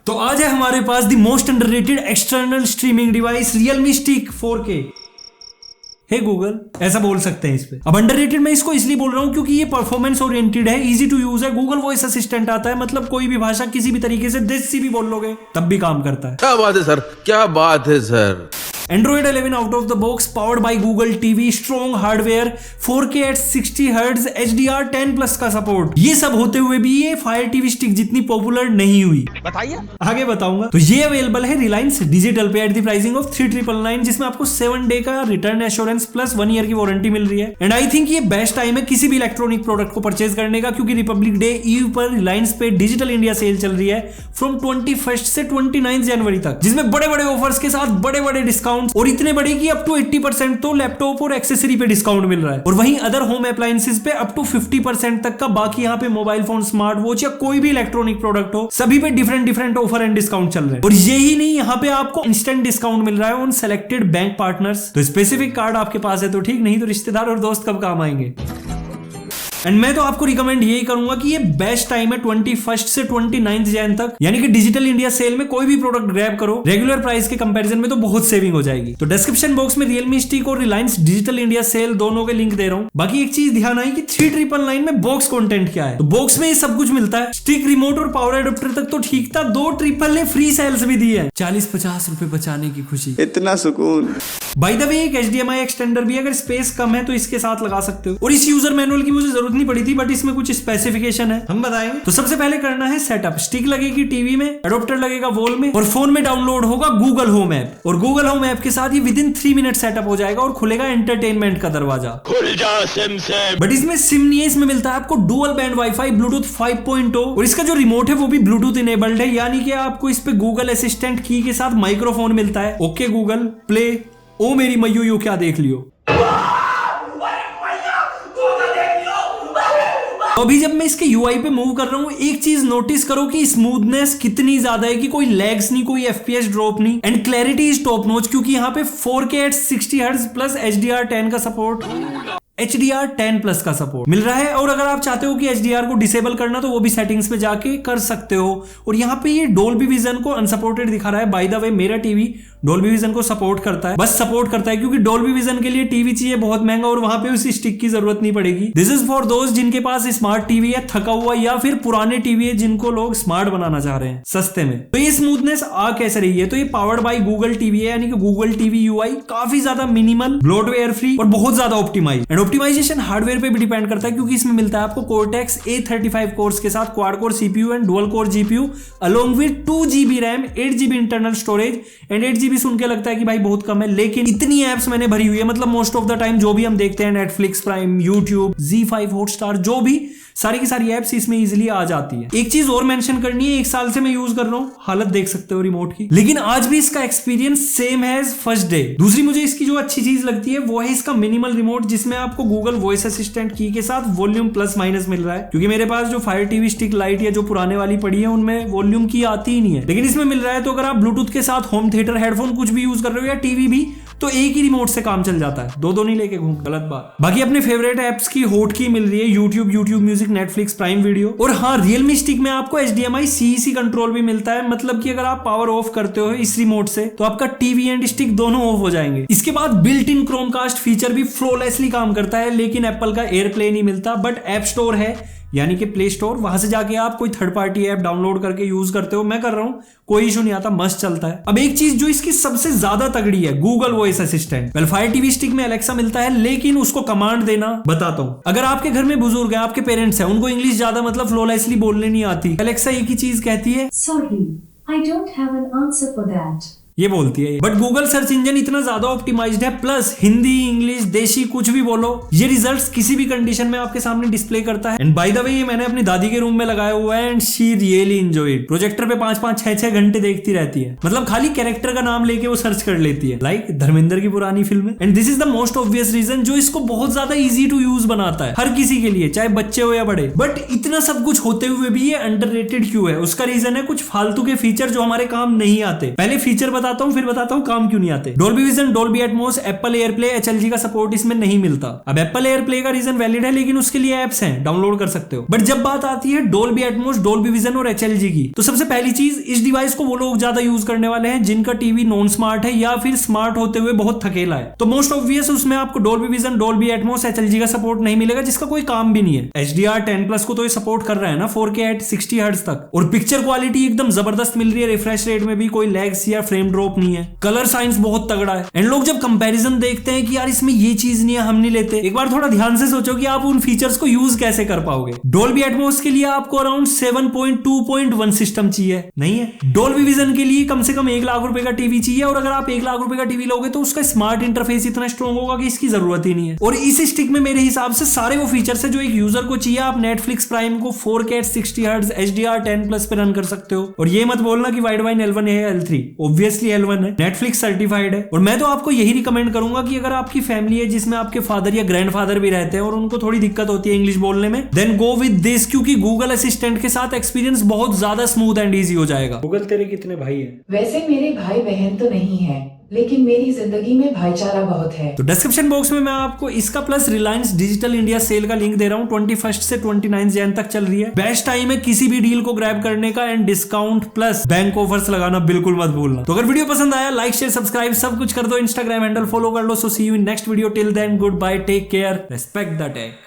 तो आज है हमारे पास the most underrated external streaming device Realme Stick 4K। Hey Google, ऐसा बोल सकते हैं इस पे। अब अंडररेटेड मैं इसको इसलिए बोल रहा हूं क्योंकि ये परफॉर्मेंस ओरिएंटेड है, इजी टू यूज है, गूगल वॉइस असिस्टेंट आता है, मतलब कोई भी भाषा किसी भी तरीके से देसी भी बोल लोगे तब भी काम करता है। क्या बात है सर, क्या बात है sir. Android 11 out of the box, powered by Google TV, strong hardware, 4K at 60 Hz, HDR 10+ का सपोर्ट। ये सब होते हुए भी ये फायर टीवी स्टिक जितनी पॉपुलर नहीं हुई। बताइए, आगे बताऊंगा। तो ये अवेलेबल है रिलायंस डिजिटल पे एट द प्राइसिंग ऑफ 3999, जिसमें आपको 7 डे का रिटर्न एश्योरेंस प्लस 1 ईयर की वारंटी मिल रही है। एंड आई थिंक ये बेस्ट टाइम है किसी भी इलेक्ट्रॉनिक प्रोडक्ट को परचेज करने का, क्योंकि रिपब्लिक डे ईव पर रिलायंस पे डिजिटल इंडिया सेल चल रही है फ्रॉम 21 से 29 जनवरी तक, जिसमें बड़े बड़े ऑफर्स के साथ बड़े बड़े डिस्काउंट, और इतने बड़े कि अप टू 80% तो लैपटॉप और एक्सेसरी पे डिस्काउंट मिल रहा है। और वहीं अदर होम अप्लायंसेस पे अप टू 50% तक का। बाकी यहाँ पे मोबाइल फोन, स्मार्ट वॉच या कोई भी इलेक्ट्रॉनिक प्रोडक्ट हो, सभी पे डिफरेंट ऑफर एंड डिस्काउंट चल रहे हैं। और यही नहीं, यहाँ पे आपको इंस्टेंट डिस्काउंट मिल रहा है ऑन सेलेक्टेड बैंक पार्टनर्स। तो स्पेसिफिक कार्ड आपके पास है तो ठीक, नहीं तो रिश्तेदार और दोस्त कब काम आएंगे। एंड मैं तो आपको रिकमेंड यही करूंगा कि ये बेस्ट टाइम है 21 से 29 जैन तक, यानी कि डिजिटल इंडिया सेल में कोई भी प्रोडक्ट ग्रैब करो, रेगुलर प्राइस के कंपैरिजन में तो बहुत सेविंग हो जाएगी। तो डिस्क्रिप्शन बॉक्स में Realme Stick और रिलायंस डिजिटल इंडिया सेल दोनों के लिंक दे रहा हूं। बाकी एक चीज ध्यान आई कि 3999 में बॉक्स कंटेंट क्या है। तो बॉक्स में ये सब कुछ मिलता है, स्टिक, रिमोट और पावर एडाप्टर तक तो ठीक था। 2 ट्रिपल फ्री सेल्स भी दी है, 40-50 रुपए बचाने की खुशी, इतना सुकून। बाय द वे एक HDMI एक्सटेंडर भी, अगर स्पेस कम है तो इसके साथ लगा सकते हो। और इस यूजर मैनुअल की मुझे जरूरत नहीं पड़ी थी, बट इसमें कुछ स्पेसिफिकेशन है, हम बताएंगे। तो सबसे पहले करना है सेटअप। स्टिक लगेगी टीवी में, एडोप्टर लगेगा वॉल में, और फोन में डाउनलोड होगा गूगल होम ऐप। और गूगल होम ऐप के साथ ही विदिन 3 मिनट सेटअप हो जाएगा और खुलेगा एंटरटेनमेंट का दरवाजा। खुल जा सिम से। बट इसमें सिम नहीं है, इसमें मिलता है आपको डुअल बैंड वाईफाई, ब्लूटूथ 5.0, और इसका जो रिमोट है वो भी ब्लूटूथ इनेबल्ड है, यानी कि आपको इस पे गूगल असिस्टेंट की के साथ माइक्रोफोन मिलता है। ओके गूगल प्ले, ओ मेरी मैयू यो क्या देख लियो। तो अभी जब मैं इसके UI पे मूव कर रहा हूँ, एक चीज नोटिस करो कि स्मूथनेस कितनी ज्यादा है, कि कोई लैग्स नहीं, कोई FPS ड्रॉप नहीं, and clarity is top notch, क्योंकि यहाँ पे 4K at 60 Hz plus HDR 10 का सपोर्ट, HDR 10+ का सपोर्ट मिल रहा है। और अगर आप चाहते हो कि HDR को डिसेबल करना, तो वो भी सेटिंग्स में जाके कर सकते हो। और यहाँ पे ये डोल्बी विजन को अनसपोर्टेड दिखा रहा है। बाय द वे मेरा टीवी डोल्बी विजन को सपोर्ट करता है, बस सपोर्ट करता है, क्योंकि डोल्बी विजन के लिए टीवी चाहिए बहुत महंगा, और वहां पे उसी स्टिक की जरूरत नहीं पड़ेगी। दिस इज फॉर दोस्त जिनके पास स्मार्ट टीवी है, थका हुआ, या फिर पुराने टीवी है जिनको लोग स्मार्ट बनाना चाह रहे हैं सस्ते में। तो ये स्मूथनेस आ कैसे रही है, तो ये पावर्ड बाय गूगल टीवी है, यानी कि गूगल टीवी UI काफी ज्यादा मिनिमल, ब्लोटवेयर फ्री और बहुत ज्यादा ऑप्टिमाइज। एंड ऑप्टिमाइजेशन हार्डवेयर पे भी डिपेंड करता है, क्योंकि इसमें मिलता है आपको Cortex A35 कोर्स के साथ quad core CPU and dual core GPU along with 2 GB RAM, 8 GB internal storage. And 8 GB सुन के लगता है कि भाई बहुत कम है, लेकिन इतनी एप्स मैंने भरी हुई है, मतलब मोस्ट ऑफ द टाइम जो भी हम देखते हैं, Netflix, prime, YouTube, Z5, Hotstar, जो भी सारी की सारी एप्स इसमें इजीली आ जाती है। एक चीज और मेंशन करनी है, 1 साल से मैं यूज कर रहा हूँ, हालत देख सकते हो रिमोट की, लेकिन आज भी इसका एक्सपीरियंस सेम है एज फर्स्ट डे। दूसरी मुझे इसकी जो अच्छी चीज लगती है वो है इसका मिनिमल रिमोट, जिसमें आपको गूगल वॉइस असिस्टेंट की के साथ वॉल्यूम प्लस माइनस मिल रहा है, क्योंकि मेरे पास जो फायर टीवी स्टिक लाइट या जो पुराने वाली पड़ी है उनमें वॉल्यूम की आती ही नहीं है, लेकिन इसमें मिल रहा है। तो अगर आप ब्लूटूथ के साथ होम थिएटर, हेडफोन कुछ भी यूज कर रहे हो या टीवी भी, तो एक ही रिमोट से काम चल जाता है, दो नहीं लेके घूम, गलत बात। बाकी अपने फेवरेट एप्स की होट की मिल रही है, YouTube music, Netflix, prime video. और हाँ, Realme Stick में आपको HDMI CEC कंट्रोल भी मिलता है, मतलब कि अगर आप पावर ऑफ करते हो इस रिमोट से, तो आपका टीवी एंड स्टिक दोनों ऑफ हो जाएंगे। इसके बाद बिल्ट इन क्रोमकास्ट फीचर भी फ्लॉलेसली काम करता है, लेकिन एप्पल का एयरप्ले नहीं मिलता। बट ऐप स्टोर है, यानी कि प्ले स्टोर, वहां से जाके आप कोई थर्ड पार्टी ऐप डाउनलोड करके यूज करते हो, मैं कर रहा हूं, कोई इशू नहीं आता, मस्त चलता है। अब एक चीज जो इसकी सबसे ज्यादा तगड़ी है, Google voice assistant. Well, fire TV stick में अलेक्सा मिलता है, लेकिन उसको कमांड देना बताता हूं। अगर आपके घर में बुजुर्ग है, आपके पेरेंट्स हैं, उनको इंग्लिश ज्यादा मतलब फ्लोलेसली बोलने नहीं आती, अलेक्सा एक ही चीज कहती है, sorry I don't have an answer for that, ये बोलती है। बट गूगल सर्च इंजन इतना ज्यादा ऑप्टिमाइज्ड है, प्लस हिंदी, इंग्लिश, देशी कुछ भी बोलो, ये रिजल्ट्स किसी भी कंडीशन में आपके सामने डिस्प्ले करता है। एंड बाय द वे ये मैंने अपनी दादी के रूम में लगाया हुआ है, and she really enjoy it. Projector पे 5-5, 6-6 घंटे देखती रहती है, मतलब खाली कैरेक्टर का नाम लेके वो सर्च कर लेती है, लाइक धर्मेंद्र की पुरानी फिल्में। And this is the most obvious reason जो इसको बहुत ज्यादा इजी टू यूज बनाता है, हर किसी के लिए, चाहे बच्चे हो या बड़े। बट इतना सब कुछ होते हुए भी ये अंडररेटेड क्यों है? उसका रीजन है कुछ फालतू के फीचर जो हमारे काम नहीं आते। पहले फीचर बताता हूँ, फिर बताता हूँ काम क्यों नहीं आते। Dolby vision, Dolby Atmos, Apple AirPlay, HLG का सपोर्ट इसमें नहीं मिलता। अब एप्पल एयरप्ले का रीजन वैलिड है, लेकिन उसके लिए एप्स हैं, डाउनलोड कर सकते हो। बट जब बात आती है डोल्बी एटमॉस, डोल्बी विजन और HLG की, तो सबसे पहली चीज, इस डिवाइस को वो लोग ज्यादा यूज करने वाले हैं जिनका टीवी नॉन स्मार्ट है या फिर स्मार्ट होते हुए बहुत थकेला है। तो मोस्ट ऑब्वियस उसमें आपको Dolby vision, Dolby Atmos, HLG का सपोर्ट नहीं मिलेगा, जिसका कोई काम भी नहीं है। HDR 10+ को तो ये सपोर्ट कर रहा है ना 4K at 60 हर्ट्ज तक, और पिक्चर क्वालिटी एकदम जबरदस्त मिल रही है। रिफ्रेश रेट में भी कोई लैग्स या फ्रेम ड्रॉप नहीं है। कलर साइंस बहुत तगड़ा है। एंड लोग जब कंपैरिजन देखते हैं कि यार इसमें ये चीज नहीं है, हम नहीं लेते, एक बार थोड़ा ध्यान से सोचो कि आप उन फीचर्स को यूज कैसे कर पाओगे। डोल्बी एटमॉस के लिए आपको अराउंड 7.2.1 सिस्टम चाहिए, नहीं है। डोल्बी विजन के लिए कम से कम 1 लाख रुपए का टीवी चाहिए, और अगर आप 1 लाख रुपए का टीवी लोगे तो उसका स्मार्ट इंटरफेस इतना स्ट्रॉन्ग होगा कि इसकी जरूरत ही नहीं है। और इस स्टिक में मेरे हिसाब से सारे वो फीचर्स है जो एक यूजर को चाहिए। आप नेटफ्लिक्स प्राइम को 4K 60 हर्ट्ज HDR 10+ पे रन कर सकते हो। और ये मत बोलना कि वाइडवाइन L1 है या L3, ऑब्वियसली L1 है, नेटफ्लिक्स सर्टिफाइड है। और मैं तो आपको यही रिकमेंड करूंगा कि अगर आपकी फैमिली है जिसमें आपके फादर या ग्रैंडफादर भी रहते हैं और उनको थोड़ी दिक्कत होती है इंग्लिश बोलने में, देन गो विद दिस, क्योंकि गूगल असिस्टेंट के साथ एक्सपीरियंस बहुत ज्यादा स्मूथ एंड ईजी हो जाएगा। गूगल, तेरे कितने भाई हैं? वैसे मेरे भाई बहन तो नहीं है, लेकिन मेरी जिंदगी में भाईचारा बहुत है। तो डिस्क्रिप्शन बॉक्स में मैं आपको इसका plus Reliance digital India sale का लिंक दे रहा हूँ। 21 से 29 जैन तक चल रही है। बेस्ट टाइम है किसी भी डील को ग्रैब करने का, and discount plus bank offers लगाना बिल्कुल मत भूलना। तो अगर वीडियो पसंद आया, लाइक शेयर सब्सक्राइब सब कुछ कर दो। इंस्टाग्राम हैंडल फॉलो कर लो। So see you in next video. Till then good bye, take care, respect the take.